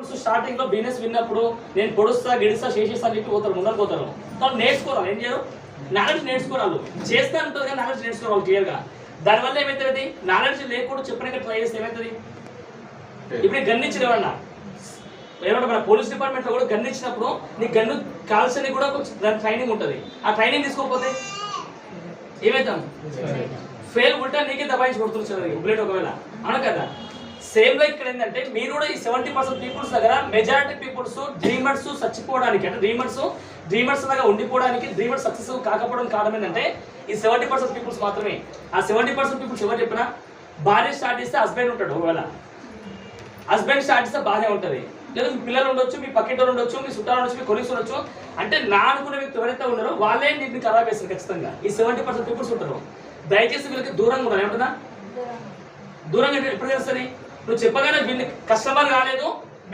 Peoples starting లో business విన్నప్పుడు నేను పొడుస్తా గిడుస్తా చేసేస్తా అని చెప్పి పోతారు, ముందర పోతారు. వాళ్ళు నేర్చుకోవాలి, ఏం చేయరు, నాలెడ్జ్ నేర్చుకోవాలి. చేస్తా ఉంటుంది కానీ నాలెడ్జ్ నేర్చుకోవాలి క్లియర్గా. దానివల్ల ఏమవుతుంది, నాలెడ్జ్ లేకుండా చెప్పడానికి ట్రై చేస్తే ఏమవుతుంది, ఇప్పుడు గన్నిచ్చిన ఏమన్నా మన పోలీస్ డిపార్ట్మెంట్ లో కూడా గన్ను ఇచ్చినప్పుడు నీ గన్ను కాల్సని కూడా దాని ట్రైనింగ్ ఉంటుంది. ఆ ట్రైనింగ్ తీసుకోకపోతే ఏమవుతాం, ఫెయిల్ ఉల్టా నీకే దబాయించి కొడుతుంది బుల్లెట్ ఒకవేళ, అవును కదా. సేమ్ లైక్ ఇక్కడ ఏంటంటే మీరు కూడా ఈ 70% పీపుల్స్ దగ్గర మెజారిటీ పీపుల్స్ డ్రీమర్స్ చచ్చిపోవడానికి, అంటే డ్రీమర్స్ లాగా ఉండిపోవడానికి, డ్రీమర్స్ సక్సెస్ కాకపోవడం కారణం ఏంటంటే ఈ 70% పీపుల్స్ మాత్రమే. ఆ 70% పీపుల్స్ ఎవరు చెప్పినా భార్య స్టార్ట్ చేస్తే హస్బెండ్ ఉంటాడు, ఒకవేళ హస్బెండ్ స్టార్ట్ చేస్తే బాగానే ఉంటుంది, లేదా మీ పిల్లలు ఉండొచ్చు, మీ పక్కింటి ఉండొచ్చు, మీ చుట్టాలు ఉండొచ్చు, మీ కొలీగ్స్ ఉండొచ్చు. అంటే నా అనుకునే వ్యక్తి ఎవరైతే ఉన్నారో వాళ్ళే నీటిని ఖరాబ్ చేస్తారు ఖచ్చితంగా. ఈ 70% పీపుల్స్ ఉంటారు. దయచేసి వీళ్ళకి దూరంగా ఉండాలి. ఏమంటున్నా, దూరంగా ఎప్పుడు తెలుస్తుంది, నువ్వు చెప్పగానే వీళ్ళకి కస్టమర్ కాలేదు